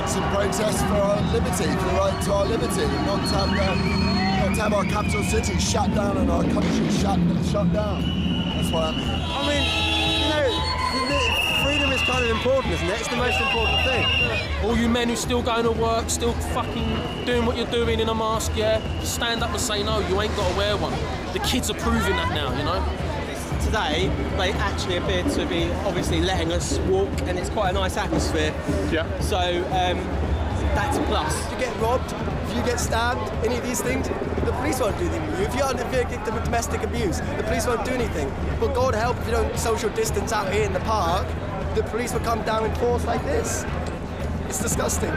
strikes and protests for our liberty, for the right to our liberty, not to have our capital city shut down and our country shut down. That's why I'm here. I mean, you know, freedom is kind of important, isn't it? It's the most important thing. All you men who still going to work, still fucking doing what you're doing in a mask, yeah, just stand up and say no, you ain't got to wear one. The kids are proving that now, you know? Today, they actually appear to be obviously letting us walk, and it's quite a nice atmosphere. Yeah. So that's a plus. If you get robbed, if you get stabbed, any of these things, the police won't do anything with you. If you're a victim of domestic abuse, the police won't do anything. But God help if you don't social distance out here in the park, the police will come down in force like this. It's disgusting.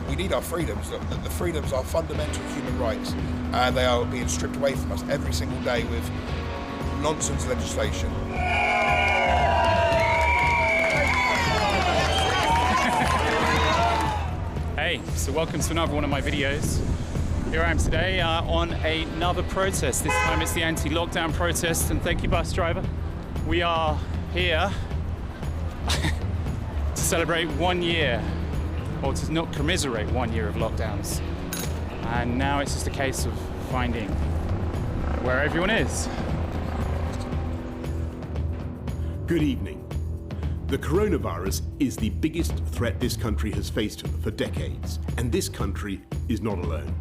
We need our freedoms. The freedoms are fundamental human rights, and they are being stripped away from us every single day with nonsense legislation. Hey, so welcome to another one of my videos. Here I am today on another protest. This time it's the anti-lockdown protest, and thank you, bus driver. We are here to celebrate 1 year, or to not commiserate 1 year of lockdowns. And now it's just a case of finding where everyone is. Good evening. The coronavirus is the biggest threat this country has faced for decades, and this country is not alone.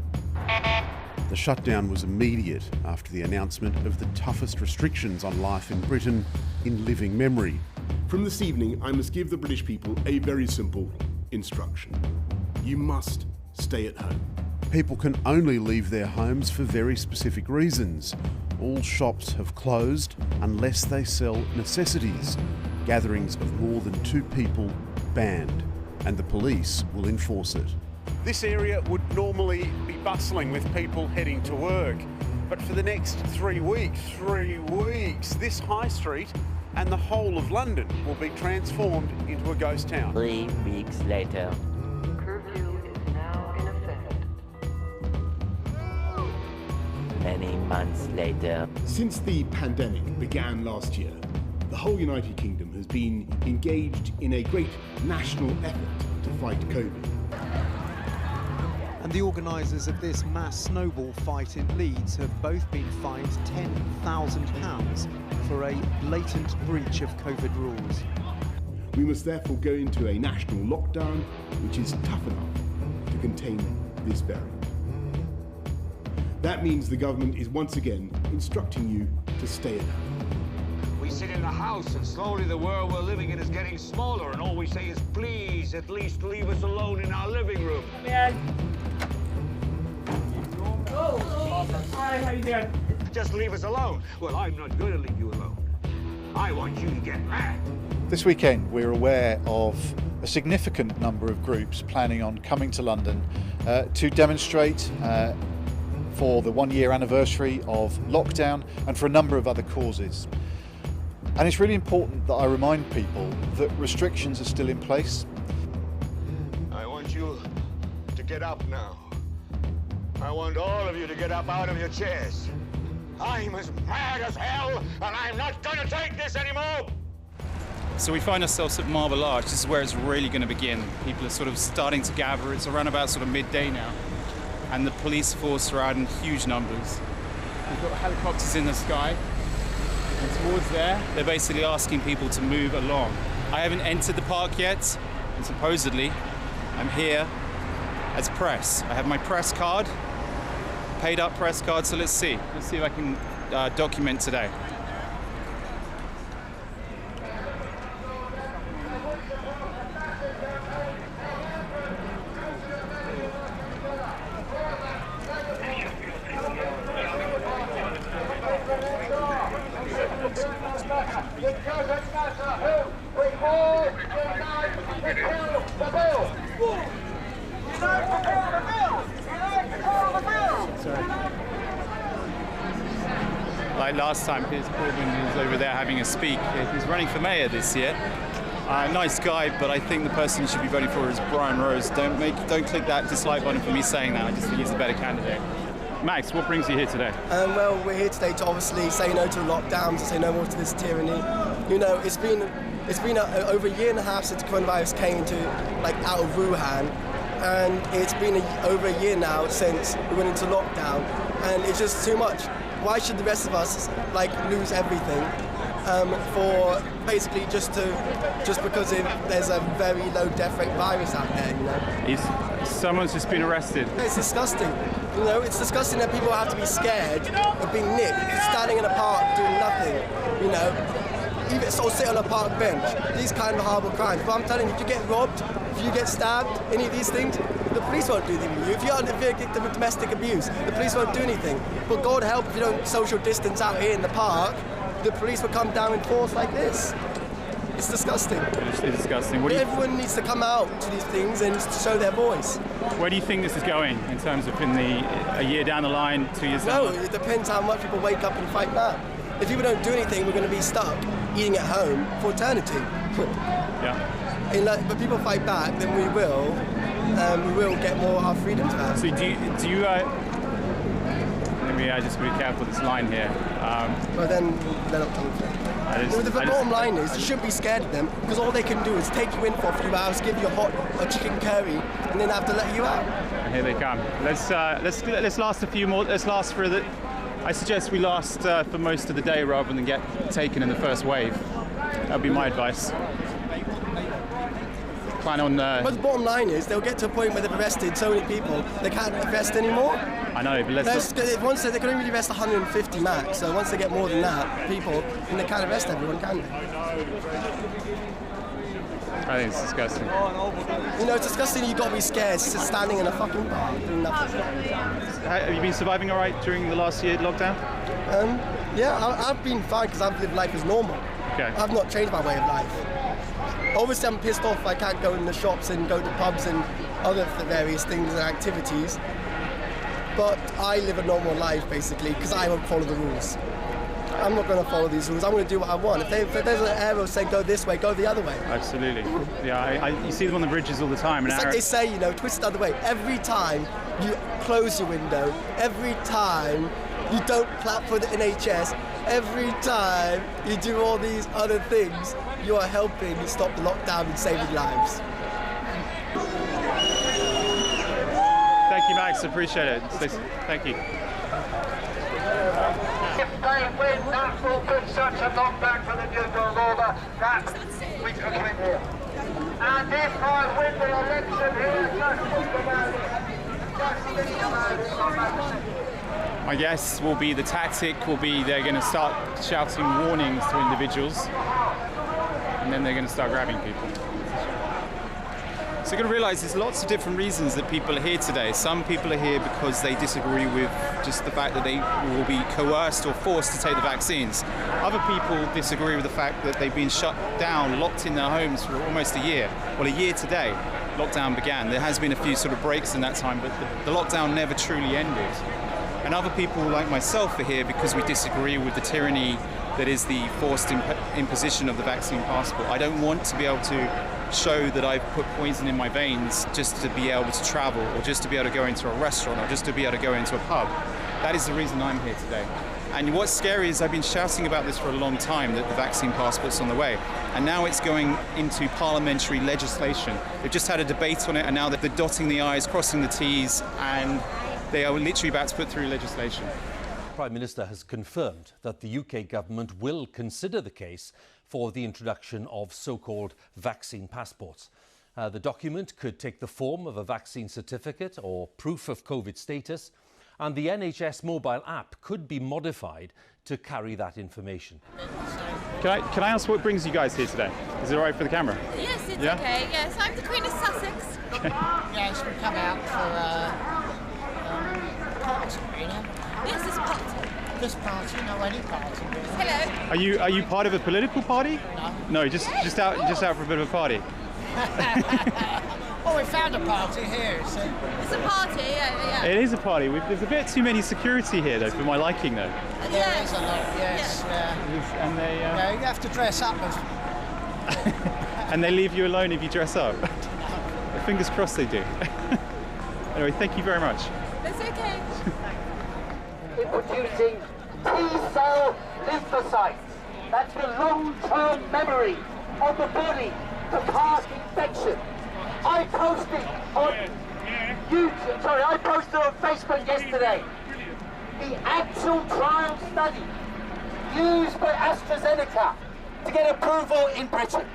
The shutdown was immediate after the announcement of the toughest restrictions on life in Britain in living memory. From this evening, I must give the British people a very simple instruction. You must stay at home. People can only leave their homes for very specific reasons. All shops have closed unless they sell necessities. Gatherings of more than 2 people banned, and the police will enforce it. This area would normally be bustling with people heading to work, but for the next 3 weeks, this high street and the whole of London will be transformed into a ghost town. 3 weeks later. Curfew is now in effect. Many months later. Since the pandemic began last year, the whole United Kingdom has been engaged in a great national effort to fight COVID. And the organisers of this mass snowball fight in Leeds have both been fined £10,000 for a blatant breach of COVID rules. We must therefore go into a national lockdown which is tough enough to contain this variant. That means the government is once again instructing you to stay at home. We sit in the house and slowly the world we're living in is getting smaller, and all we say is, please, at least leave us alone in our living room. Hi, how you doing? Just leave us alone. Well, I'm not going to leave you alone. I want you to get mad. This weekend, we're aware of a significant number of groups planning on coming to London to demonstrate for the 1 year anniversary of lockdown and for a number of other causes. And it's really important that I remind people that restrictions are still in place. I want you to get up now. I want all of you to get up out of your chairs. I'm as mad as hell, and I'm not going to take this anymore! So we find ourselves at Marble Arch. This is where it's really going to begin. People are sort of starting to gather. It's around about sort of midday now. And the police force are out in huge numbers. We've got helicopters in the sky. And towards there, they're basically asking people to move along. I haven't entered the park yet, and supposedly I'm here as press. I have my press card, paid up press card, so let's see. Let's see if I can document today. Like last time, Piers Corbyn was over there having a speak. He's running for mayor this year. Nice guy, but I think the person you should be voting for is Brian Rose. Don't click that dislike button for me saying that. I just think he's a better candidate. Max, what brings you here today? Well, we're here today to obviously say no to the lockdowns, to say no more to this tyranny. You know, it's been over a year and a half since coronavirus came to out of Wuhan, and it's been over a year now since we went into lockdown, and it's just too much. Why should the rest of us lose everything for basically just because there's a very low death rate virus out there, Someone's just been arrested. It's disgusting. It's disgusting that people have to be scared of being nicked, standing in a park doing nothing, even or sit on a park bench. These kind of horrible crimes. But I'm telling you, if you get robbed, if you get stabbed, any of these things, the police won't do anything with you. If you're a victim of domestic abuse, the police won't do anything. But God help if you don't social distance out here in the park, the police will come down in force like this. It's disgusting. It's disgusting. Everyone needs to come out to these things and show their voice. Where do you think this is going in terms of a year down the line, 2 years down the line? No, it depends how much people wake up and fight back. If people don't do anything, we're going to be stuck eating at home for eternity. Yeah. But people fight back, then we will get more of our freedoms back. So do you maybe I just be careful with this line here. Well, then they're not coming through. The bottom line is, you shouldn't be scared of them, because all they can do is take you in for a few hours, give you a chicken curry, and then have to let you out. And here they come. Let's last a few more. Let's last for the. I suggest we last for most of the day rather than get taken in the first wave. That'd be my advice. Plan on. But the bottom line is, they'll get to a point where they've arrested so many people they can't arrest anymore. I know, but once they can only arrest 150 max. So once they get more than that, people, then they can't arrest everyone, can they? I think it's disgusting. It's disgusting. You've got to be scared, just standing in a fucking park doing nothing. Have you been surviving all right during the last year lockdown? Yeah, I've been fine because I've lived life as normal. Okay. I've not changed my way of life. Obviously, I'm pissed off I can't go in the shops and go to pubs and other various things and activities. But I live a normal life, basically, because I won't follow the rules. I'm not going to follow these rules. I'm going to do what I want. If there's an arrow saying go this way, go the other way. Absolutely. Yeah, you see them on the bridges all the time. It's like they say, twist the other way. Every time you close your window, every time you don't clap for the NHS, every time you do all these other things, you are helping stop the lockdown and saving lives. Thank you, Max. Appreciate it. Thank you. If they win, that will put such a knockback for the Duke of Order that we could win here. And if I win the election here, just think about it. Just think about it. My guess will be the tactic will be they're going to start shouting warnings to individuals, and then they're going to start grabbing people. So you're going to realise there's lots of different reasons that people are here today. Some people are here because they disagree with just the fact that they will be coerced or forced to take the vaccines. Other people disagree with the fact that they've been shut down, locked in their homes for almost a year. Well, a year today, lockdown began. There has been a few sort of breaks in that time, but the lockdown never truly ended. And other people like myself are here because we disagree with the tyranny that is the forced imposition of the vaccine passport. I don't want to be able to show that I've put poison in my veins just to be able to travel, or just to be able to go into a restaurant, or just to be able to go into a pub. That is the reason I'm here today. And what's scary is I've been shouting about this for a long time, that the vaccine passport's on the way. And now it's going into parliamentary legislation. They've just had a debate on it, and now they're dotting the I's, crossing the T's, and they are literally about to put through legislation. The Prime Minister has confirmed that the UK government will consider the case for the introduction of so-called vaccine passports. The document could take the form of a vaccine certificate or proof of COVID status, and the NHS mobile app could be modified to carry that information. Can I ask what brings you guys here today? Is it all right for the camera? Yes, it's okay. Yes, I'm the Queen of Sussex. Okay. Yes, we come out for party, really. Yes, it's party. This party, no, any party. Really. Hello. Are you part of a political party? No. No, just out for a bit of a party. Well, we found a party here, so. It's a party, yeah. It is a party. There's a bit too many security here, though, for my liking, though. There is a lot, yes. Yeah. And they. Yeah, you have to dress up. And they leave you alone if you dress up. Fingers crossed they do. Anyway, thank you very much. That's okay. Producing T-cell lymphocytes. That's the long-term memory of the body to past infection. I posted on I posted on Facebook yesterday the actual trial study used by AstraZeneca to get approval in Britain.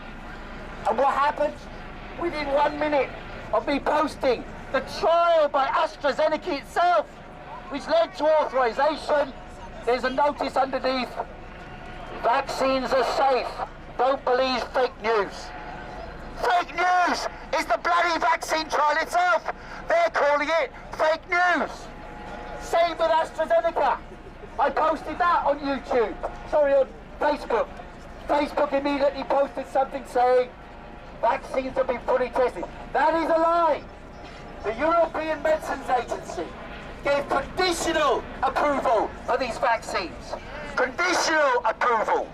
And what happened? Within 1 minute of me posting the trial by AstraZeneca itself, which led to authorization, there's a notice underneath. Vaccines are safe. Don't believe fake news. Fake news is the bloody vaccine trial itself. They're calling it fake news. Same with AstraZeneca. I posted that on YouTube. Sorry, on Facebook. Facebook immediately posted something saying vaccines have been fully tested. That is a lie. The European Medicines Agency gave conditional approval for these vaccines. Conditional approval,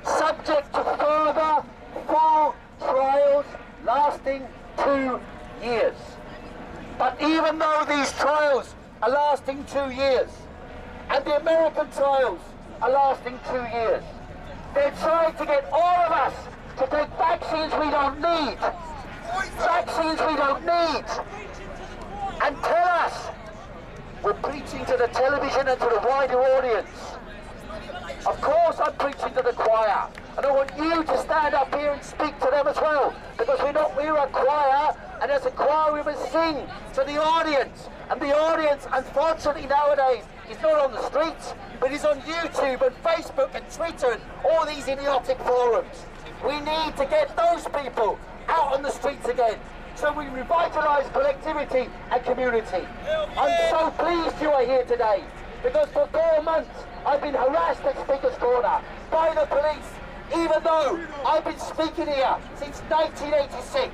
subject to further 4 trials lasting 2 years. But even though these trials are lasting 2 years, and the American trials are lasting 2 years, they're trying to get all of us to take vaccines we don't need. Vaccines we don't need. And tell us, we're preaching to the television and to the wider audience. Of course I'm preaching to the choir, and I want you to stand up here and speak to them as well, because we're a choir, and as a choir we must sing to the audience. And the audience, unfortunately nowadays, is not on the streets, but is on YouTube and Facebook and Twitter and all these idiotic forums. We need to get those people out on the streets again, so we revitalise collectivity and community. I'm so pleased you are here today, because for 4 months I've been harassed at Speaker's Corner by the police, even though I've been speaking here since 1986.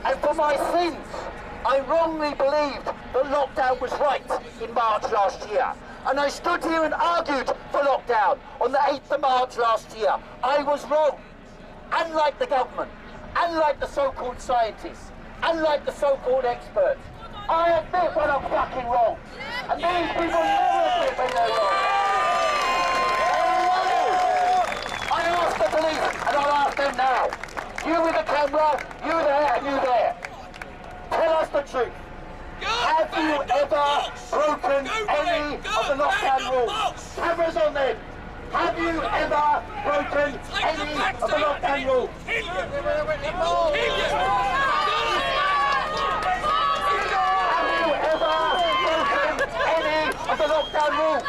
And for my sins, I wrongly believed that lockdown was right in March last year. And I stood here and argued for lockdown on the 8th of March last year. I was wrong. Unlike the government, unlike the so-called scientists, unlike the so-called experts, I admit when I'm fucking wrong. And these people never admit when they're wrong. I ask the police, and I'll ask them now. You with the camera, you there, and you there. Tell us the truth. Have you ever broken any of the lockdown rules? Cameras on them. Have you ever broken any of the lockdown rules? Have you ever broken any of the lockdown rules?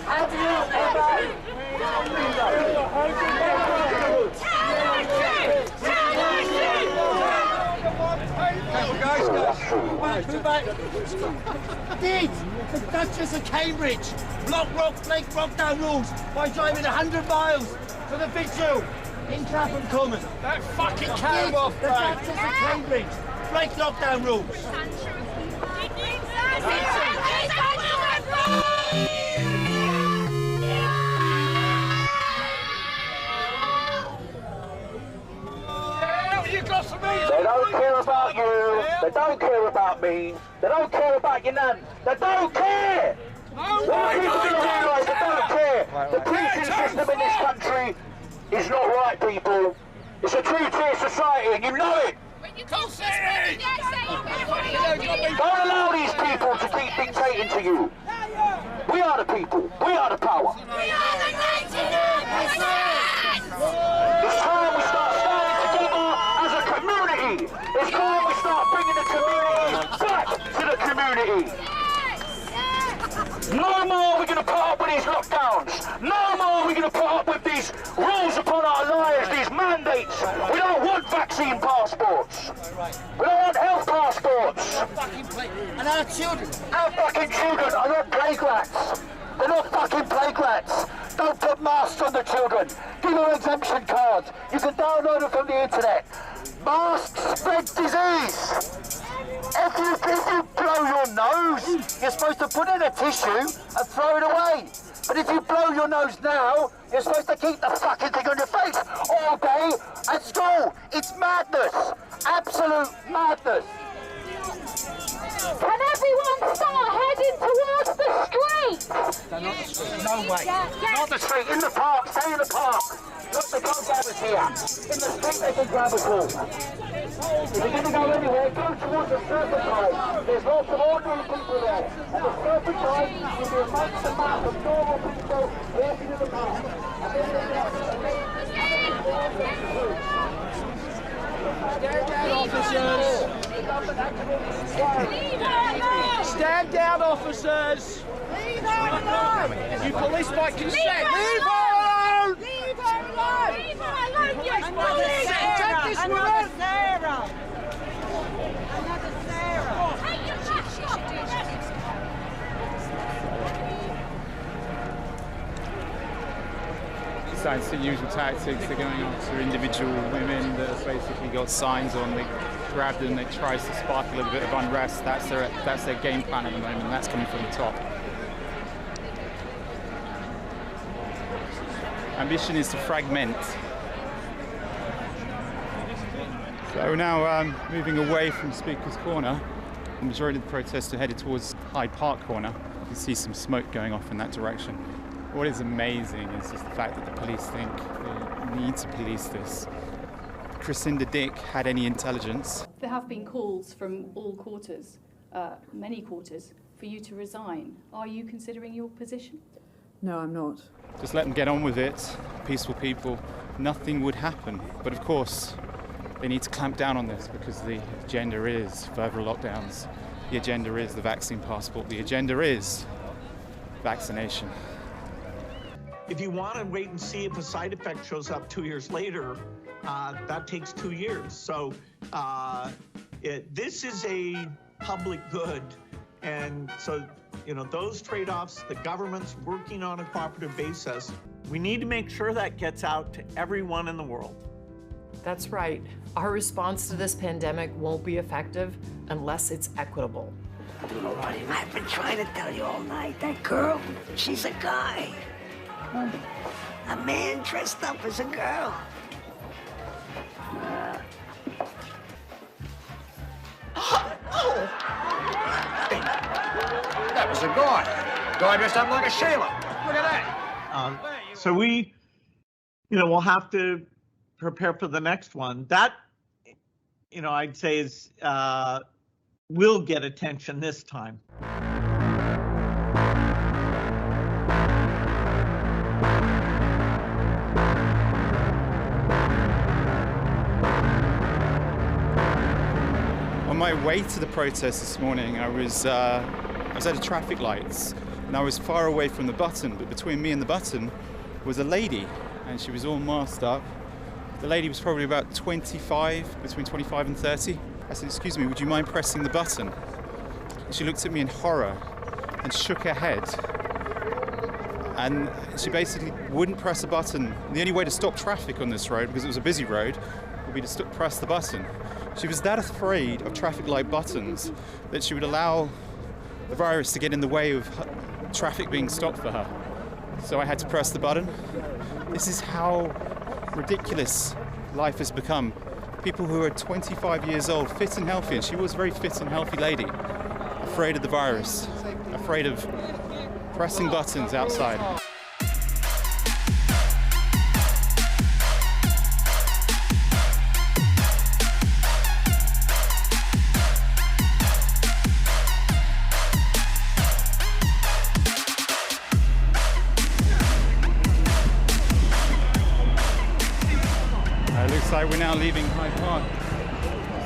Have you ever... Did the Duchess of Cambridge break lockdown rules by driving 100 miles to the vigil in Clapham Common? That fucking came off, the Duchess of Cambridge break lockdown rules. They don't care about you, they don't care about me, they don't care about your nan, they don't care! What people don't realise, they don't care! The preaching system in this country is not right, people. It's a two-tier society and you know it! Don't allow these people to keep dictating to you. We are the people, we are the power. We are the 99%! It's time we start standing together as a community. It's time we start bringing the community back to the community. No more we're going to put up with these lockdowns. No more we're going to put up with these rules upon our lives, these mandates. We don't want vaccine passports. We don't want health passports. And our fucking children are not plague rats. They're not fucking plague rats. Don't put masks on the children. Give them exemption cards. You can download them from the internet. Masks spread disease. If you blow your nose, you're supposed to put in a tissue and throw it away. But if you blow your nose now, you're supposed to keep the fucking thing on your face all day at school. It's madness. Absolute madness. Can everyone start heading towards the street? No way. Not the street, in the park, stay in the park. they can't grab us here. In the street they can grab us all. If you're going to go anywhere, go towards the Serpentine. There's lots of ordinary people there. And the Serpentine will be amongst the mass of normal people walking in the park. Stand down, officers! Stand down, officers! Leave her alone! You police by consent! Leave her alone! Leave her alone! Leave her alone, you police! Take this woman! Another Sarah! Another Sarah! Take your trash off! It's the usual tactics. They're going after individual women that have basically got signs on. They grab them. They try to spark a little bit of unrest. That's their game plan at the moment. That's coming from the top. Ambition is to fragment. So we're now moving away from Speaker's Corner. The majority of the protests are headed towards Hyde Park Corner. You can see some smoke going off in that direction. What is amazing is just the fact that the police think they need to police this. Cressida Dick had any intelligence. There have been calls from all quarters, many quarters, for you to resign. Are you considering your position? No, I'm not. Just let them get on with it, peaceful people. Nothing would happen. But of course, they need to clamp down on this because the agenda is further lockdowns. The agenda is the vaccine passport. The agenda is vaccination. If you want to wait and see if a side effect shows up 2 years later, that takes 2 years. So this is a public good. And so, those trade-offs, the government's working on a cooperative basis. We need to make sure that gets out to everyone in the world. That's right. Our response to this pandemic won't be effective unless it's equitable. I've been trying to tell you all night. That girl, she's a guy. A man dressed up as a girl. That was a guy. Guy dressed up like a sailor. Look at that. So we, we'll have to prepare for the next one. That, I'd say is will get attention this time. On my way to the protest this morning, I was at the traffic lights, and I was far away from the button, but between me and the button was a lady, and she was all masked up. The lady was probably about 25, between 25 and 30. I said, "Excuse me, would you mind pressing the button?" And she looked at me in horror and shook her head. And she basically wouldn't press a button. The only way to stop traffic on this road, because it was a busy road, would be to press the button. She was that afraid of traffic light buttons that she would allow the virus to get in the way of traffic being stopped for her. So I had to press the button. This is how ridiculous life has become. People who are 25 years old, fit and healthy, and she was a very fit and healthy lady, afraid of the virus, afraid of pressing buttons outside. Looks like we're now leaving Hyde Park.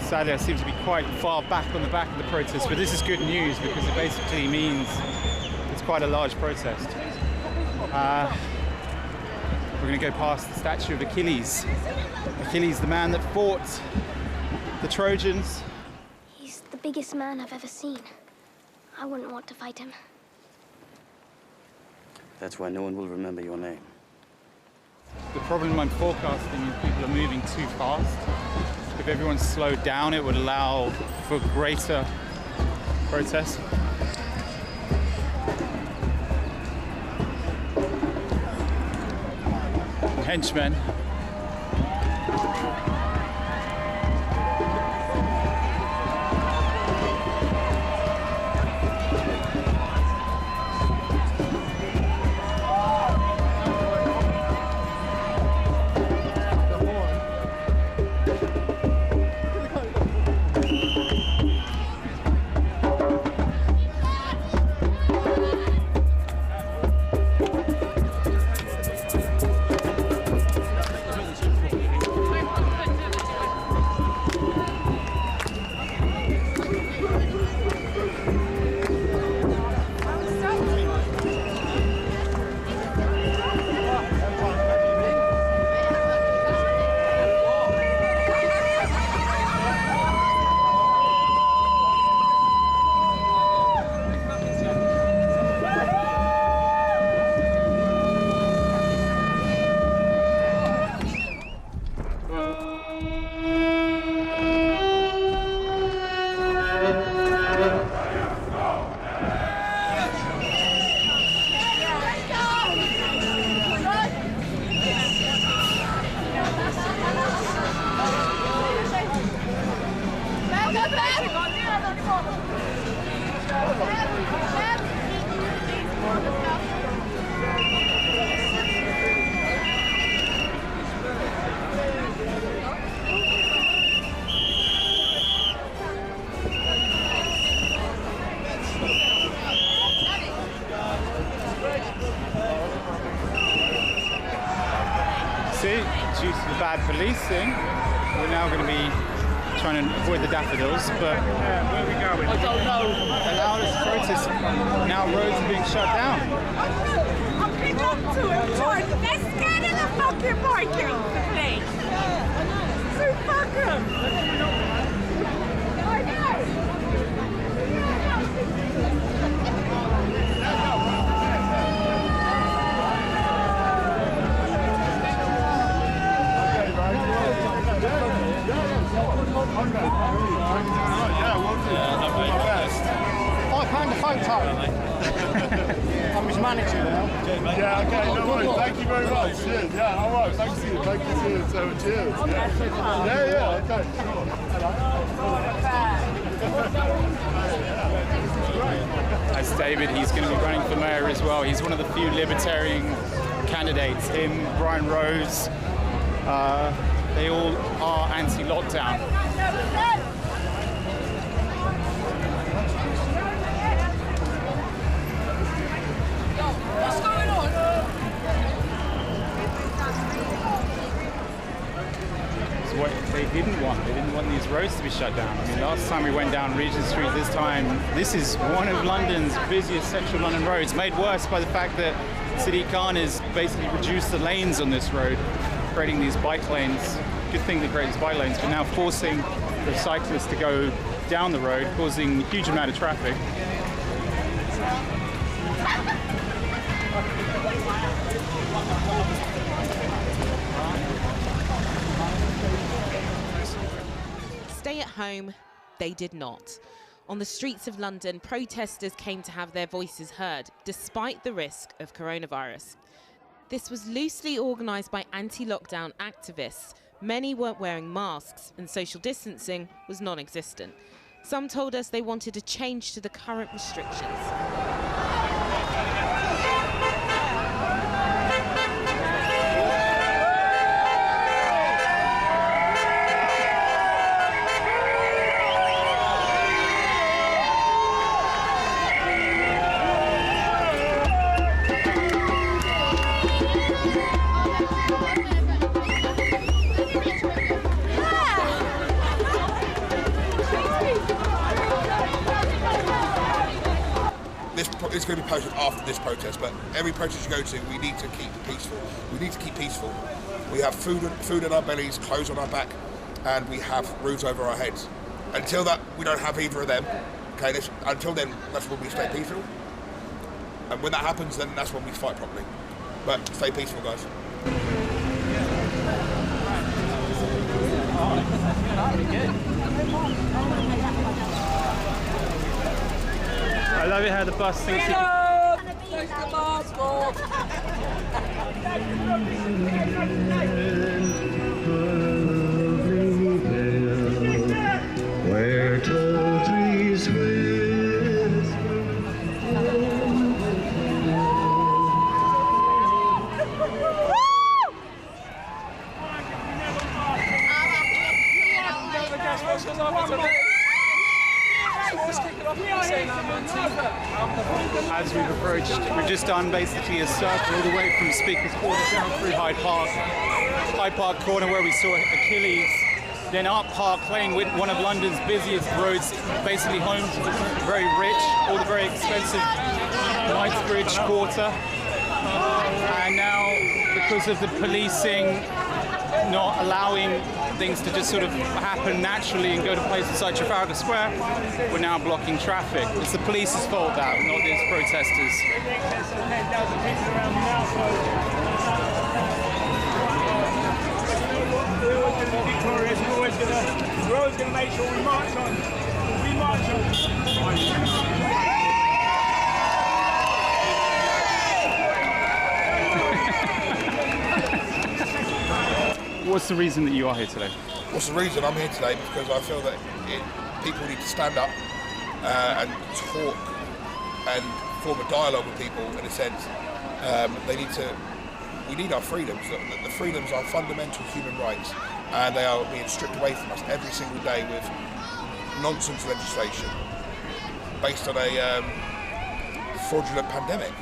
Sadly, I seem to be quite far back on the back of the protest, but this is good news because it basically means it's quite a large protest. We're going to go past the statue of Achilles. Achilles, the man that fought the Trojans. He's the biggest man I've ever seen. I wouldn't want to fight him. That's why no one will remember your name. The problem I'm forecasting is people are moving too fast. If everyone slowed down, it would allow for greater protest. Henchmen. see, due to the bad policing, we're now going to be trying to avoid the daffodils, but where are we going? I don't know. The loudest protest, now roads are being shut down. I've been up to him trying. They're scared of the fucking Vikings, the police. So fuck them. I know. £5 a photo. I'm his manager now. Yeah, okay, no worries. Thank you very much. Cheers. Yeah, all right. Thank you. Thank you. Cheers. Yeah, okay. As David, he's going to be running for mayor as well. He's one of the few libertarian candidates. Him, Brian Rose, they all are anti-lockdown. What's going on? It's what they didn't want. They didn't want these roads to be shut down. I mean, last time we went down Regent Street, this time, this is one of London's busiest central London roads, made worse by the fact that City Khan has basically reduced the lanes on this road, creating these bike lanes. Good thing they created these bike lanes, but now forcing the cyclists to go down the road, causing a huge amount of traffic. Stay at home, they did not. On the streets of London, protesters came to have their voices heard, despite the risk of coronavirus. This was loosely organised by anti-lockdown activists. Many weren't wearing masks, and social distancing was non-existent. Some told us they wanted a change to the current restrictions. It's going to be posted after this protest, but every protest you go to, we need to keep peaceful. We need to keep peaceful. We have food in our bellies, clothes on our back, and we have roofs over our heads. Until that, we don't have either of them. Okay, until then, that's when we stay peaceful. And when that happens, then that's when we fight properly. But stay peaceful, guys. I love it how the bus thinks it... Take the mask off! Where tall trees As we've approached, we've just done basically a circle all the way from Speaker's Quarter down through Hyde Park Corner where we saw Achilles, then up Park Lane, with one of London's busiest roads, basically home to the very rich, all the very expensive Knightsbridge Quarter. And now, because of the policing not allowing things to just sort of happen naturally and go to places like Trafalgar Square, we're now blocking traffic. It's the police's fault that, not these protesters. We're always going to make sure we march on. We march on. What's the reason that you are here today? What's the reason I'm here today? Because I feel that people need to stand up and talk and form a dialogue with people in a sense. We need our freedoms. The freedoms are fundamental human rights, and they are being stripped away from us every single day with nonsense legislation based on a fraudulent pandemic.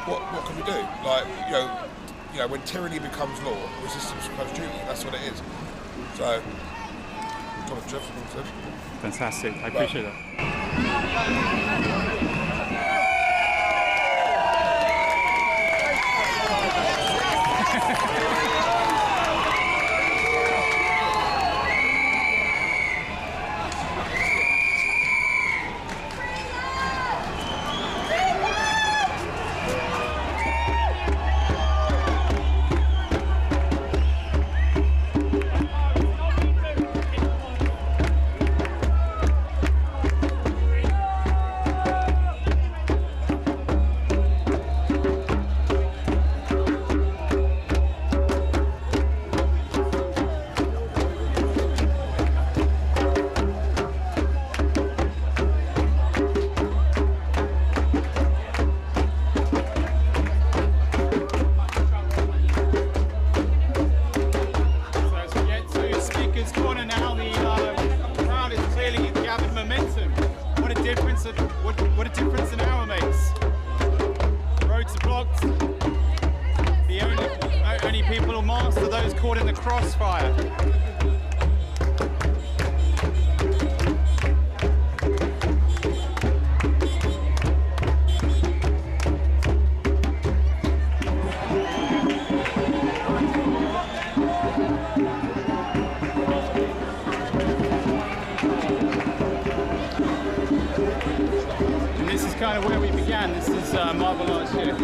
What can we do? Like, when tyranny becomes law, resistance becomes duty. That's what it is. So, Thomas Jefferson said. Fantastic. I appreciate that. What a difference an hour makes. Roads are blocked. The only people who masked are those caught in the crossfire. Kind of where we began. This is Monologue here.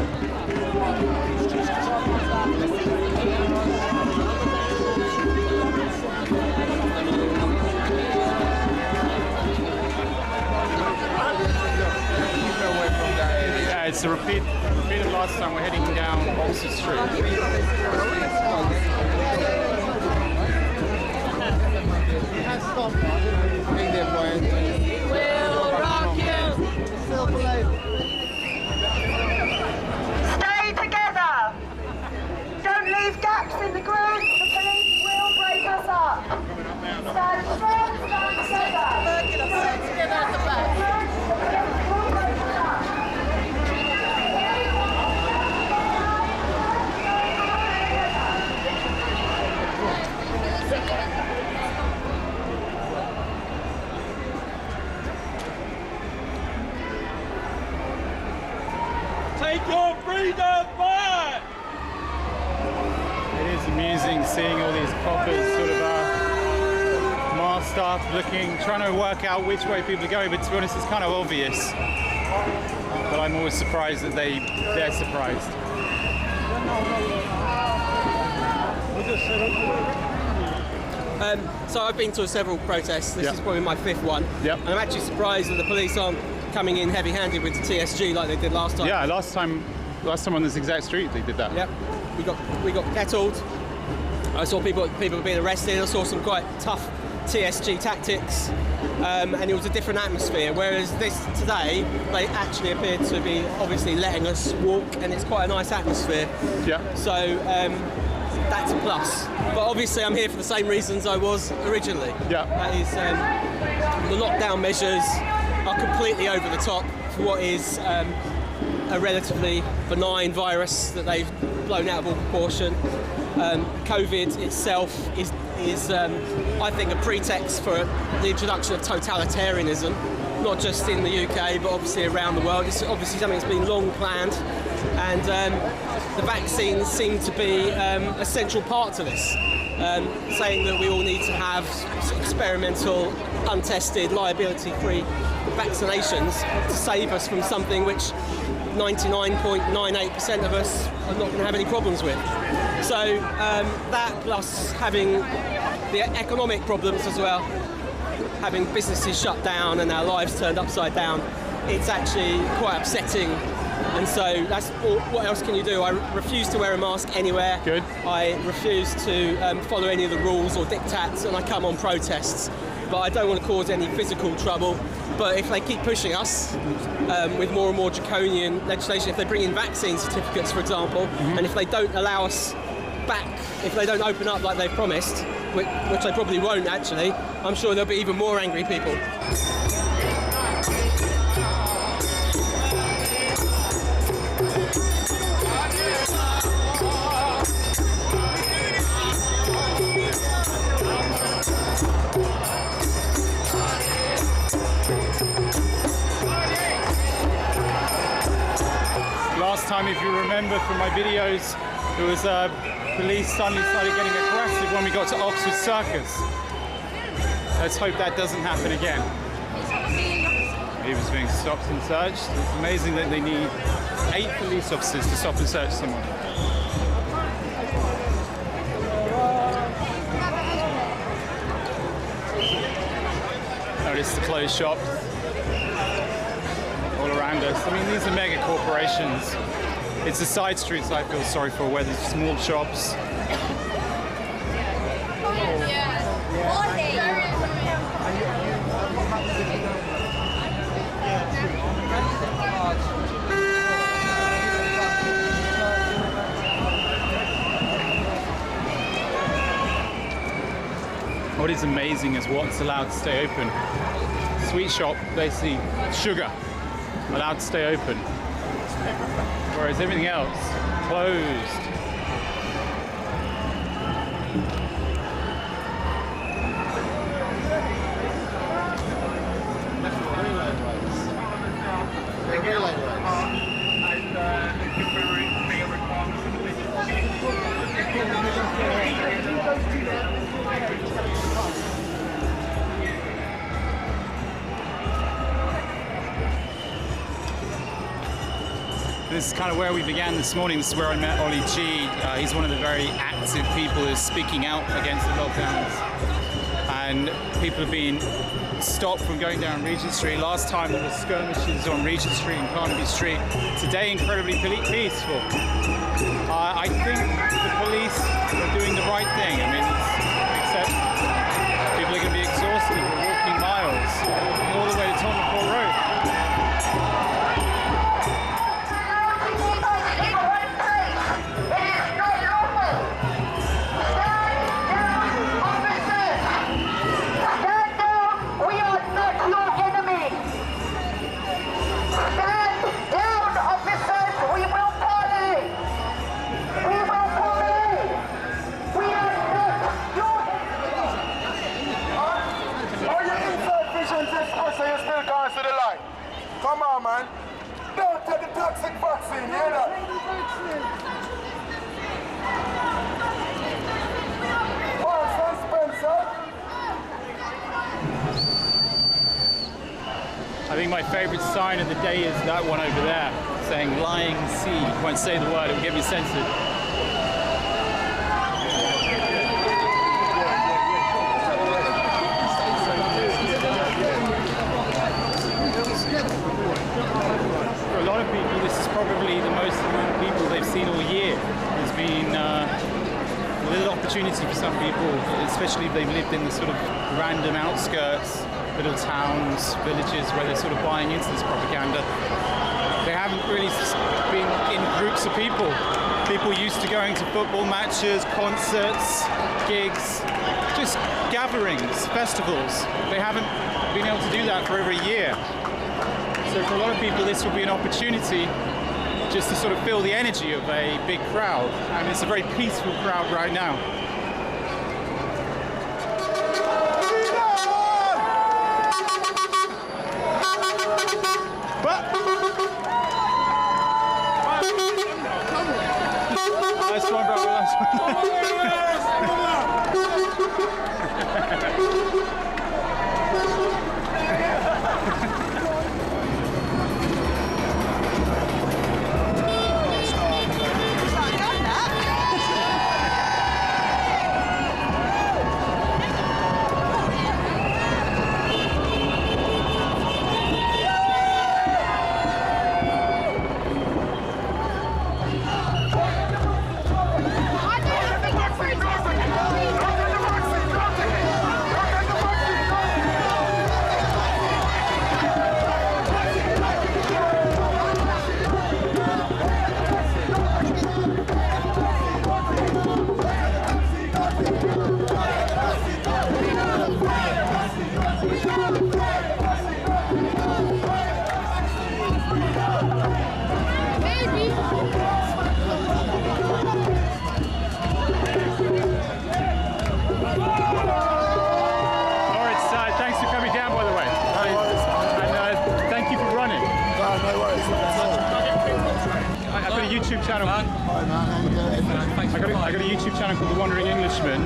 Yeah, it's a repeat of last time. We're heading down Oxford Street. We'll rock you. Stay together! Don't leave gaps in the group, the police will break us up. Stand strong, stand together. Stand together at the back. The police will break us up. Take your freedom back! It is amusing seeing all these coppers sort of masked up, trying to work out which way people are going, but to be honest, it's kind of obvious. But I'm always surprised that they're surprised. So I've been to several protests. This is probably my fifth one. Yep. And I'm actually surprised that the police aren't coming in heavy-handed with the TSG like they did last time. Yeah, last time on this exact street they did that. Yep. We got kettled. I saw people being arrested. I saw some quite tough TSG tactics, and it was a different atmosphere. Whereas this today, they actually appeared to be obviously letting us walk, and it's quite a nice atmosphere. Yeah. So that's a plus. But obviously, I'm here for the same reasons I was originally. Yeah. That is the lockdown measures are completely over the top for what is a relatively benign virus that they've blown out of all proportion. COVID itself is I think, a pretext for the introduction of totalitarianism, not just in the UK, but obviously around the world. It's obviously something that's been long planned, and the vaccines seem to be a central part to this, saying that we all need to have experimental, untested, liability-free vaccinations to save us from something which 99.98% of us are not going to have any problems with. So that plus having the economic problems as well, having businesses shut down and our lives turned upside down, it's actually quite upsetting. And so that's all, what else can you do? I refuse to wear a mask anywhere. Good. I refuse to follow any of the rules or diktats, and I come on protests. But I don't want to cause any physical trouble. But if they keep pushing us with more and more draconian legislation, if they bring in vaccine certificates, for example, and if they don't allow us back, if they don't open up like they've promised, which they probably won't actually, I'm sure there'll be even more angry people. if you remember from my videos, there was police suddenly started getting aggressive when we got to Oxford Circus. Let's hope that doesn't happen again. He was being stopped and searched. It's amazing that they need 8 police officers to stop and search someone. Notice the closed shops all around us. I mean, these are mega corporations. It's the side streets I feel sorry for, where there's small shops. What is amazing is what's allowed to stay open. Sweet shop, basically sugar, allowed to stay open. Whereas everything else, closed. This is kind of where we began this morning. This is where I met Ollie G. He's one of the very active people who's speaking out against the lockdowns. And people have been stopped from going down Regent Street. Last time there were skirmishes on Regent Street and Carnaby Street. Today, incredibly peaceful. I think the police are doing the right thing. I mean, except people are going to be exhausted. We're walking miles, all the way to Tottenham Court Road. Come on, man. Don't take the toxic vaccine, hear that? I think my favorite sign of the day is that one over there, saying lying sea. I won't say the word, it will get me censored. For a lot of people, this is probably the most amount of people they've seen all year. There's been a little opportunity for some people, especially if they've lived in the sort of random outskirts, little towns, villages, where they're sort of buying into this propaganda. They haven't really been in groups of people. People used to going to football matches, concerts, gigs, just gatherings, festivals. They haven't been able to do that for over a year. So for a lot of people, this will be an opportunity just to sort of feel the energy of a big crowd. And it's a very peaceful crowd right now. Last one, bro, last YouTube channel. Hi, man. I got a YouTube channel called The Wandering Englishman.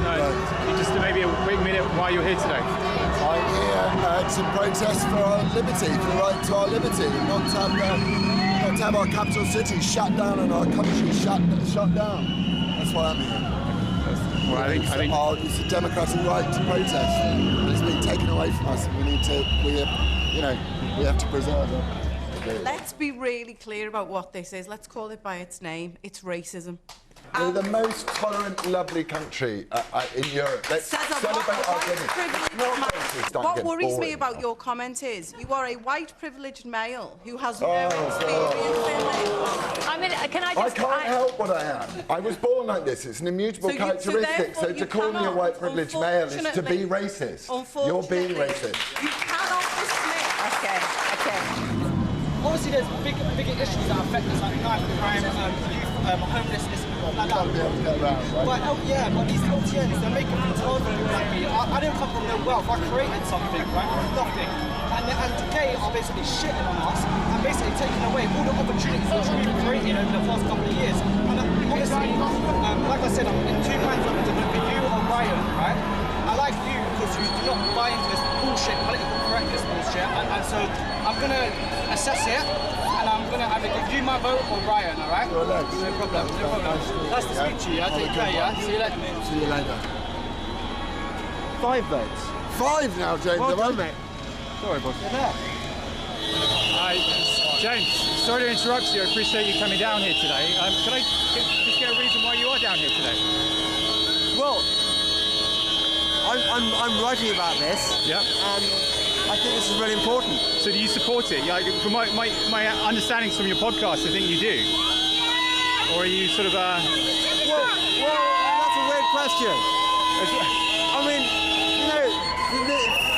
Just maybe a quick minute why you're here today. I'm here to protest for our liberty, for the right to our liberty, not to have our capital city shut down and our country shut down. That's why I'm here. Well, I think it's a democratic right to protest, and it's been taken away from us. And we have to preserve it. Let's be really clear about what this is. Let's call it by its name. It's racism. We're the most tolerant, lovely country in Europe. Let's celebrate our goodness. What worries me about your comment is you are a white privileged male who has no experience in it. I mean, can I just... I can't help what I am. I was born like this. It's an immutable characteristic. So to call me a white privileged male is to be racist. You're being racist. You cannot dismiss... Okay. Obviously, there's bigger issues that affect us, like knife crime, youth, homelessness, like that. But these LTNs, they're making things hard for people like me. I didn't come from no wealth. I created something, right, from nothing. And today are basically shitting on us and basically taking away all the opportunities which we've created over the past couple of years. And obviously, like I said, I'm in two minds on for you or Ryan, right? I like you because you do not buy into this bullshit, political correctness bullshit, and so I'm going to assess it, and I'm going to either give you my vote or Ryan, all right? No problem. Nice to speak to you. Take care, yeah? See you later, mate. See you later. 5 votes. 5 now, James. Well done, mate. Sorry, boss. Hi, James. Sorry to interrupt you. I appreciate you coming down here today. Can I just get a reason why you are down here today? Well, I'm writing about this. Yeah. And I think this is really important. So do you support it? Yeah, from my understandings from your podcast, I think you do. Or are you sort of Well, that's a weird question. I mean,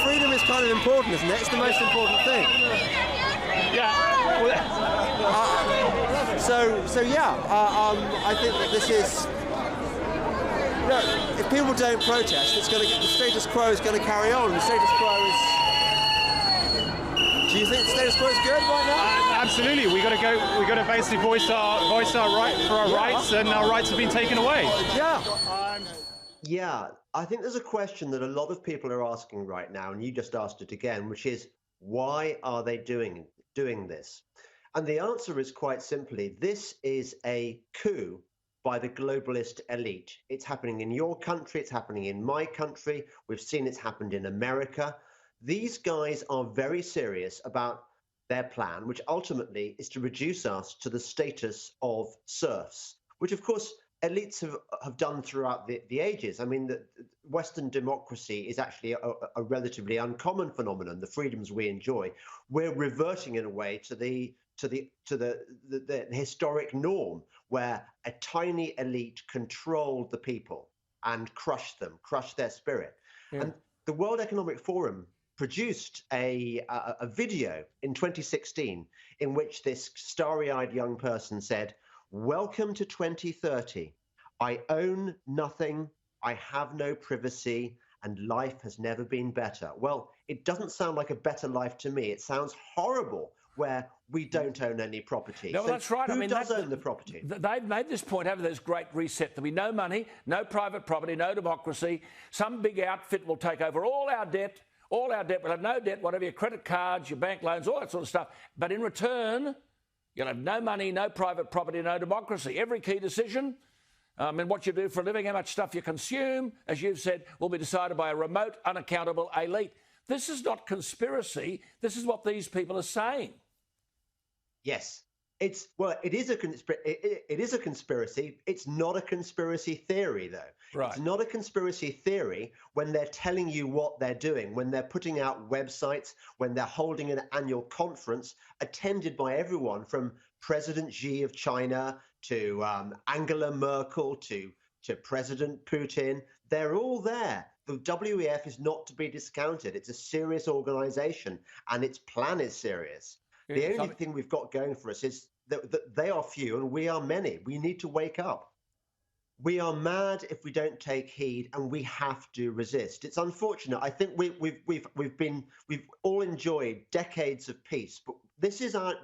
freedom is kind of important, isn't it? It's the most important thing. Yeah. I think that this is... Look, if people don't protest, the status quo is going to carry on. The status quo is... Do you think the status quo is good right now? Absolutely. We got to basically voice our rights, and our rights have been taken away. Yeah, I think there's a question that a lot of people are asking right now, and you just asked it again, which is, why are they doing this? And the answer is quite simply, this is a coup by the globalist elite. It's happening in your country, it's happening in my country, we've seen it's happened in America. These guys are very serious about their plan, which ultimately is to reduce us to the status of serfs, which of course elites have done throughout the ages. I mean, the Western democracy is actually a relatively uncommon phenomenon. The freedoms we enjoy, we're reverting in a way to the historic norm where a tiny elite controlled the people and crushed their spirit. Yeah. And the World Economic Forum produced a video in 2016 in which this starry-eyed young person said, "Welcome to 2030. I own nothing, I have no privacy, and life has never been better." Well, it doesn't sound like a better life to me. It sounds horrible where we don't own any property. No, so that's right. Who does own the property? They've made this point, haven't they? This great reset. There'll be no money, no private property, no democracy. Some big outfit will take over all our debt. All our debt. We'll have no debt, whatever, your credit cards, your bank loans, all that sort of stuff. But in return, you'll have no money, no private property, no democracy. Every key decision, and what you do for a living, how much stuff you consume, as you've said, will be decided by a remote, unaccountable elite. This is not conspiracy. This is what these people are saying. Yes. It is a conspiracy. It's not a conspiracy theory, though. Right. It's not a conspiracy theory when they're telling you what they're doing, when they're putting out websites, when they're holding an annual conference attended by everyone from President Xi of China to Angela Merkel to President Putin. They're all there. The WEF is not to be discounted. It's a serious organization, and its plan is serious. The only thing we've got going for us is that they are few and we are many. We need to wake up. We are mad if we don't take heed, and we have to resist. It's unfortunate. I think we've all enjoyed decades of peace, but This is our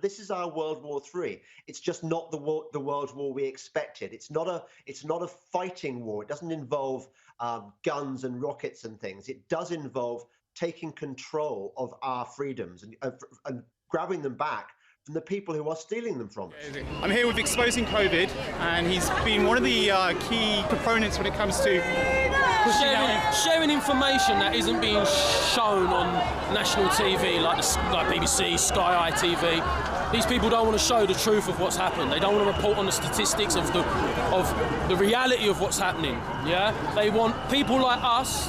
World War III. It's just not the World War we expected. It's not a fighting war. It doesn't involve guns and rockets and things. It does involve taking control of our freedoms and grabbing them back from the people who are stealing them from us. I'm here with Exposing COVID, and he's been one of the key proponents when it comes to sharing information that isn't being shown on national TV, like BBC, Sky ITV. These people don't want to show the truth of what's happened. They don't want to report on the statistics of the reality of what's happening. Yeah, they want people like us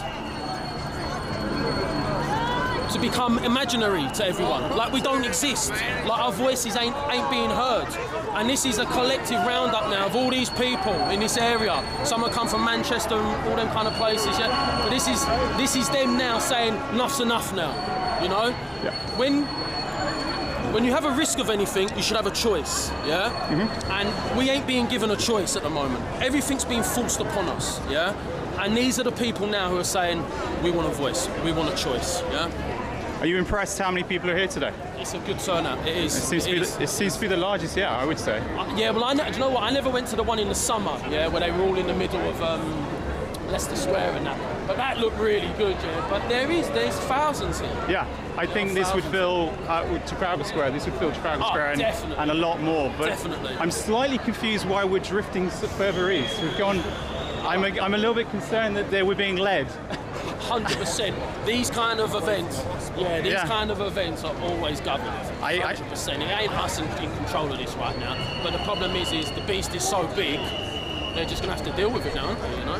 to become imaginary to everyone, like we don't exist, like our voices ain't being heard. And this is a collective roundup now of all these people in this area. Some have come from Manchester and all them kind of places, yeah. But this is them now saying enough's enough now, you know. Yeah. When you have a risk of anything, you should have a choice, yeah. Mm-hmm. And we ain't being given a choice at the moment. Everything's being forced upon us, yeah. And these are the people now who are saying we want a voice, we want a choice, yeah. Are you impressed how many people are here today? It's a good turnout, it is. It seems to be the largest, yeah, I would say. Yeah, well, do you know what? I never went to the one in the summer, yeah, where they were all in the middle of Leicester Square and that. But that looked really good, yeah. But there's thousands here. Yeah, I think this would fill Trafalgar Square. This would fill Trafalgar Square and a lot more. But definitely. I'm slightly confused why we're drifting further east. We've gone. I'm a little bit concerned that we're being led. 100%. These kind of events, kind of events are always governed. 100%. It ain't us in control of this right now. But the problem is the beast is so big, they're just going to have to deal with it now, aren't they, you know?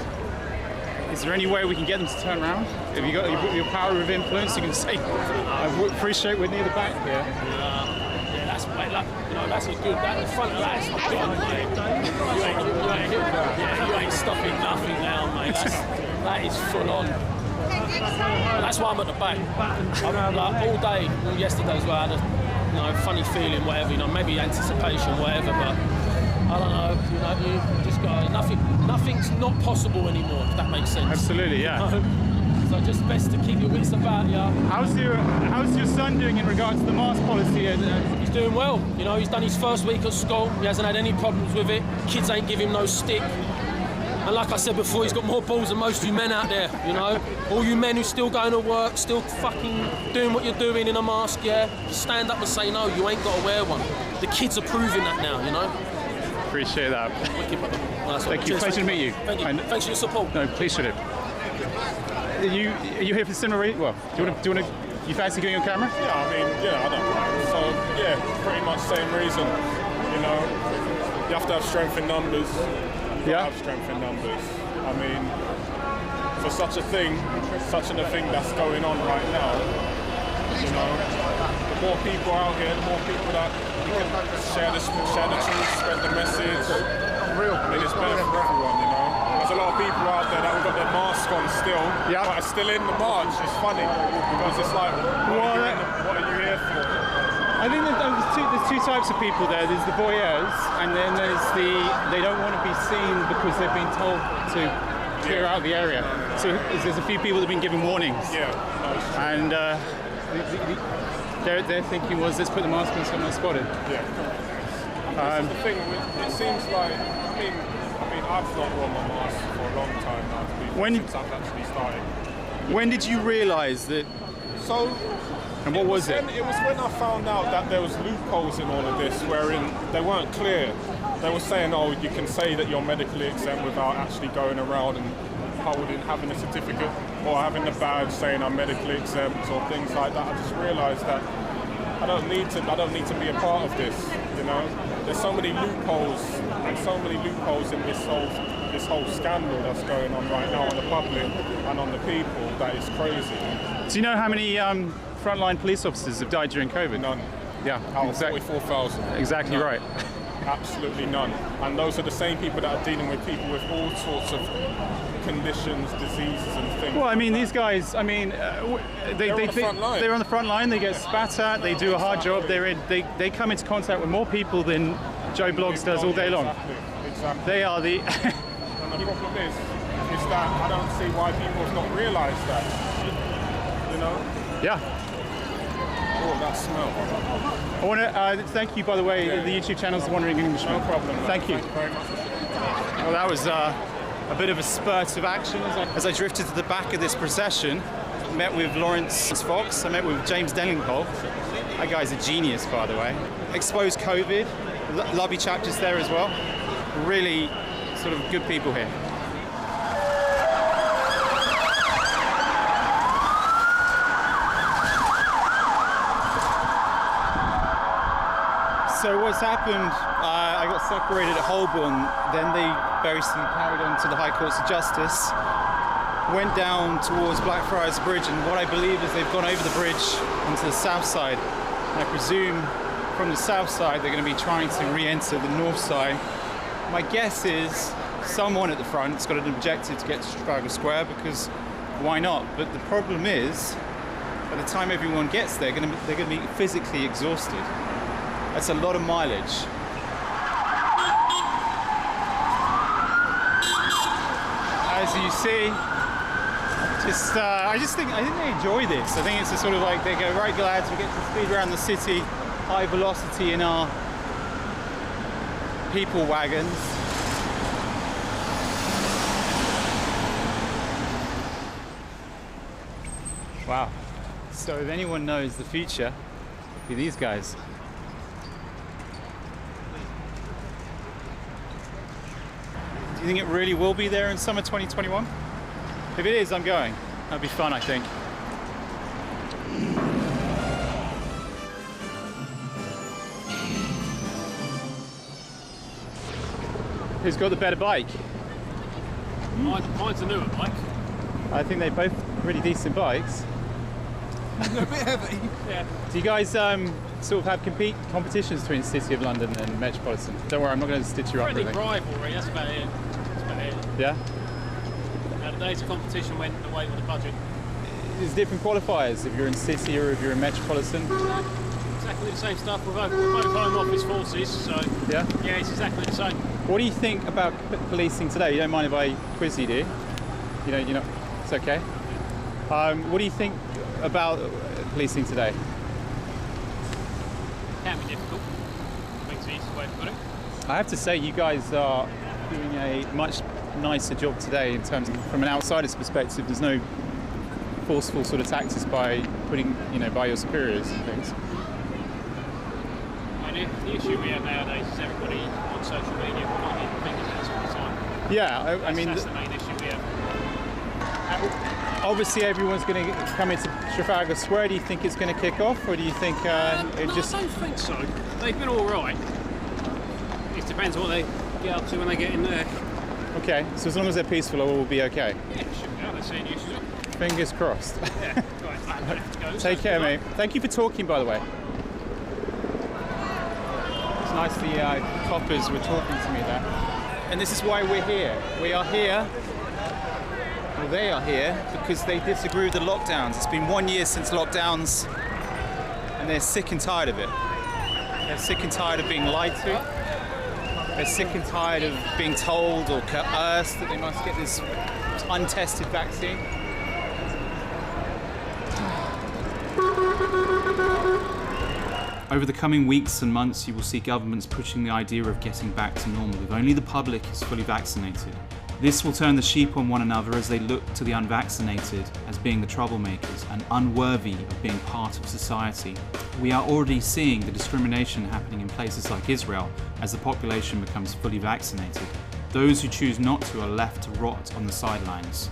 Is there any way we can get them to turn around? Have you got your power of influence? You can say, I appreciate we're near the back here. Yeah, that's that's a good. The front of that's you ain't stopping nothing now, mate. That is full on. That's why I'm at the back. I'm like all day, yesterday as well. I had a funny feeling, whatever, maybe anticipation, whatever. But I don't know. You just got nothing's not possible anymore. If that makes sense. Absolutely, yeah. So just best to keep your wits about you. How's your son doing in regards to the mask policy? He's doing well. He's done his first week at school. He hasn't had any problems with it. Kids ain't give him no stick. And like I said before, he's got more balls than most of you men out there, All you men who still going to work, still fucking doing what you're doing in a mask, yeah? Stand up and say, no, you ain't got to wear one. The kids are proving that now, Appreciate that. Thank you. Pleasure to meet you. Thank you. Thanks for your support. No, please should it. Are you here for similar reason? Well, do you want to? You fancy going on camera? Yeah, I don't mind. So pretty much same reason. You have to have strength in numbers. Have strength in numbers. For such a thing that's going on right now, the more people out here, the more people that share the truth, spread the message. It's better for everyone, There's a lot of people out there that have got their mask on still, but are still in the march. It's funny because it's like, what are you here for? I think there's two types of people there. There's the voyeurs, and then there's they don't want to be seen because they've been told to clear out the area. So there's a few people that have been given warnings. Yeah. And their thinking was, let's put the mask on someone spotted. Yeah. This is the thing. It seems like I've not worn my mask for a long time now. Since I've actually started. When did you realise that? And what was it? It was when I found out that there was loopholes in all of this, wherein they weren't clear. They were saying, you can say that you're medically exempt without actually going around and having a certificate or having the badge saying I'm medically exempt or things like that. I just realised that I don't need to be a part of this. There's so many loopholes in this whole scandal that's going on right now on the public and on the people that is crazy. Do you know how many frontline police officers have died during COVID? None. Yeah, out of 44,000. Exactly right. Absolutely none. And those are the same people that are dealing with people with all sorts of conditions, diseases and things. Well, these guys, they're on the front line, they get spat at, they do a hard job, they come into contact with more people than Joe Bloggs does all day long. Exactly. They are the... And the problem is that I don't see why people have not realised that. Yeah. Oh, that smell. I want to thank you, by the way. The YouTube channel is The Wandering Englishman. No problem. Thank you. Thank you very much. Well, that was a bit of a spurt of action. As I drifted to the back of this procession, met with Laurence Fox, I met with James Delingpole. That guy's a genius, by the way. Exposed COVID, lovely chap just there as well. Really sort of good people here. So what's happened, I got separated at Holborn, then they basically carried on to the High Courts of Justice, went down towards Blackfriars Bridge, and what I believe is they've gone over the bridge onto the south side. And I presume from the south side they're going to be trying to re-enter the north side. My guess is someone at the front's got an objective to get to Trafalgar Square, because why not? But the problem is, by the time everyone gets there, they're going to be physically exhausted. That's a lot of mileage. As you see, I think they enjoy this. I think it's a sort of like, they go, right lads, we get to speed around the city, high velocity in our people wagons. Wow. So if anyone knows the future, it'll be these guys. Do you think it really will be there in summer 2021? If it is, I'm going. That'd be fun, I think. Who's got the better bike? Mine's a newer bike. I think they're both pretty decent bikes. They're a bit heavy. Yeah. Do you guys sort of have competitions between the City of London and Metropolitan? Don't worry, I'm not going to stitch you up or anything. Rivalry, that's about it. Yeah? The days of competition went away with the budget. There's different qualifiers if you're in City or if you're in Metropolitan. Exactly the same stuff. We're both Home Office forces, so yeah, it's exactly the same. What do you think about policing today? You don't mind if I quiz you, do you? You know, it's okay. What do you think about policing today? Can be difficult. I think it's the easiest way to put it. I have to say, you guys are doing a much nicer job today in terms of, from an outsider's perspective, there's no forceful sort of tactics by putting, by your superiors and things. And the issue we have nowadays is everybody on social media pointing fingers at us all the time. Yeah, I mean... That's the main issue we have. Obviously everyone's going to come into Trafalgar Square. Do you think it's going to kick off, or do you think it just... I don't think so. They've been all right. It depends what they get up to when they get in there. Okay, so as long as they're peaceful, it will be okay. Yeah, should be. I don't see any issues. Fingers crossed. Yeah, right. Take care, mate. Thank you for talking, by the way. It's nice the coppers were talking to me there. And this is why we're here. We are here, well, they are here, because they disagree with the lockdowns. It's been 1 year since lockdowns, and they're sick and tired of it. They're sick and tired of being lied to. They're sick and tired of being told or coerced that they must get this untested vaccine. Over the coming weeks and months, you will see governments pushing the idea of getting back to normal if only the public is fully vaccinated. This will turn the sheep on one another as they look to the unvaccinated as being the troublemakers and unworthy of being part of society. We are already seeing the discrimination happening in places like Israel as the population becomes fully vaccinated. Those who choose not to are left to rot on the sidelines.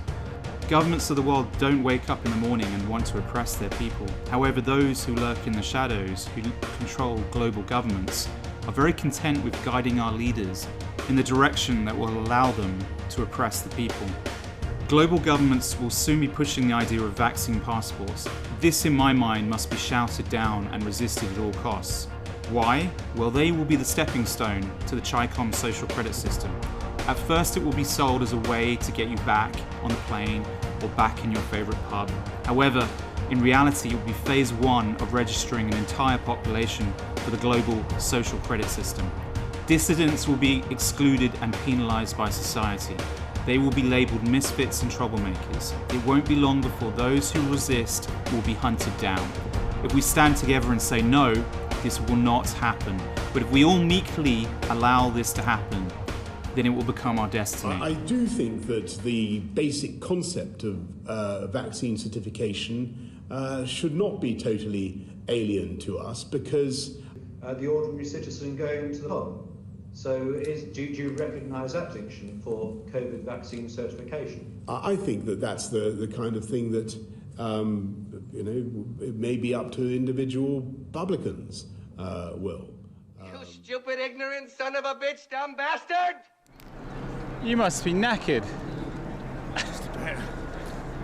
Governments of the world don't wake up in the morning and want to oppress their people. However, those who lurk in the shadows, who control global governments, are very content with guiding our leaders in the direction that will allow them to oppress the people. Global governments will soon be pushing the idea of vaccine passports. This, in my mind, must be shouted down and resisted at all costs. Why? Well, they will be the stepping stone to the Chicom social credit system. At first, it will be sold as a way to get you back on the plane or back in your favourite pub. However, in reality, it will be phase one of registering an entire population for the global social credit system. Dissidents will be excluded and penalised by society. They will be labelled misfits and troublemakers. It won't be long before those who resist will be hunted down. If we stand together and say no, this will not happen. But if we all meekly allow this to happen, then it will become our destiny. I do think that the basic concept of vaccine certification should not be totally alien to us, because the ordinary citizen going to the pub. So do you recognise that distinction for COVID vaccine certification? I think that that's the kind of thing that it may be up to individual publicans will. You stupid, ignorant son of a bitch, dumb bastard! You must be knackered. Just a bit.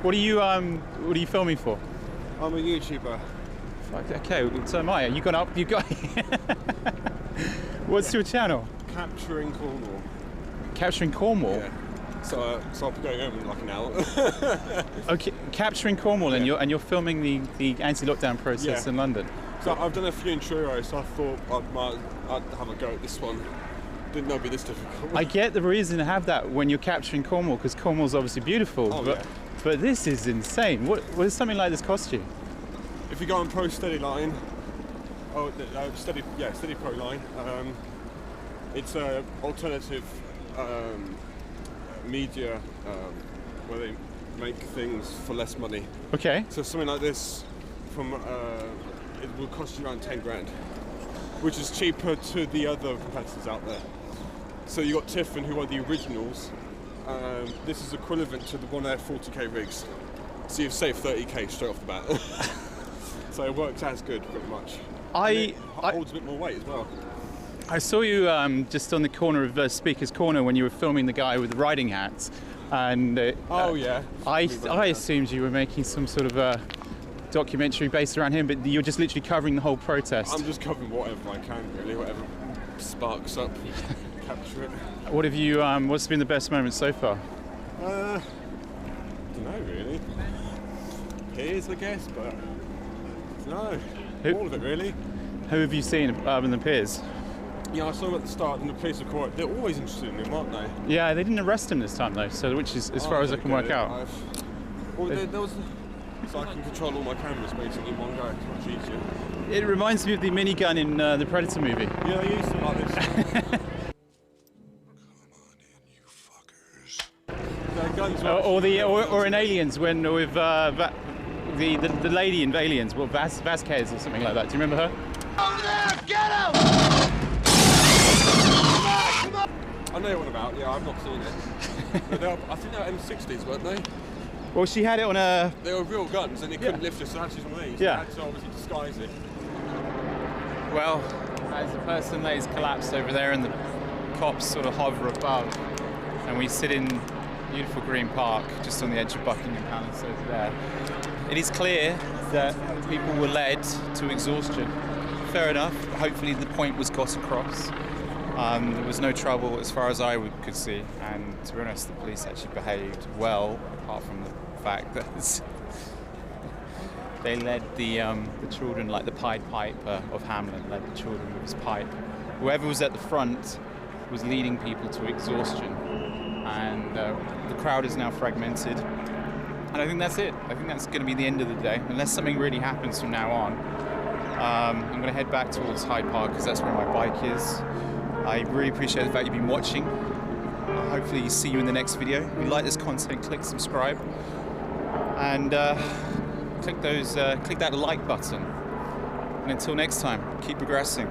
What are you filming for? I'm a YouTuber. Okay, so am I. You got up. You got. What's your channel? Capturing Cornwall. Capturing Cornwall. Yeah. So I'll be going home in like an hour. Okay, capturing Cornwall, yeah. and you're filming the anti-lockdown process in London. So I've done a few in Truro, so I thought I'd have a go at this one. Didn't know it'd be this difficult. I get the reason to have that when you're capturing Cornwall, because Cornwall's obviously beautiful. Oh, but this is insane. What does something like this cost you? If you go on Pro Steady Line, Steady Pro Line, it's an alternative media where they make things for less money. Okay. So something like this, it will cost you around 10 grand, which is cheaper to the other competitors out there. So you got Tiffin, who are the originals. This is equivalent to the One Air 40k rigs. So you've saved 30k straight off the bat. So it works as good, pretty much. It holds a bit more weight as well. I saw you just on the corner of Speaker's Corner when you were filming the guy with the riding hats, and I assumed you were making some sort of documentary based around him, but you're just literally covering the whole protest. I'm just covering whatever I can, really, whatever sparks up, capture it. What have you? What's been the best moment so far? I don't know, really. Piers, I guess, but no, all of it really. Who have you seen other than Piers? Yeah, I saw him at the start, and the police were quite. They're always interested in him, aren't they? Yeah, they didn't arrest him this time though, so which is as far as I can work out. There was. So I can control all my cameras basically in one go. It's much easier. It reminds me of the minigun in the Predator movie. Yeah, I used to like this. Guns or in Aliens when with the lady in Aliens, well, Vasquez or something like that. Do you remember her? Over there, get him! I know what about. Yeah, I've not seen it. I think they were M60s, weren't they? Well, she had it on a... They were real guns, and they couldn't lift it, so that's just one of these. Yeah. They had to obviously disguise it. Well, as the person lays collapsed over there and the cops sort of hover above, and we sit in beautiful Green Park, just on the edge of Buckingham Palace over there, it is clear that people were led to exhaustion. Fair enough. Hopefully the point was got across. There was no trouble as far as I could see, and to be honest, the police actually behaved well, apart from the fact that they led the children, like the Pied Piper of Hamlet, led the children with his pipe. Whoever was at the front was leading people to exhaustion, and the crowd is now fragmented. And I think that's it. I think that's going to be the end of the day, unless something really happens from now on. I'm going to head back towards Hyde Park because that's where my bike is. I really appreciate the fact you've been watching. Hopefully see you in the next video. If you like this content, click subscribe. And click that like button. And until next time, keep progressing.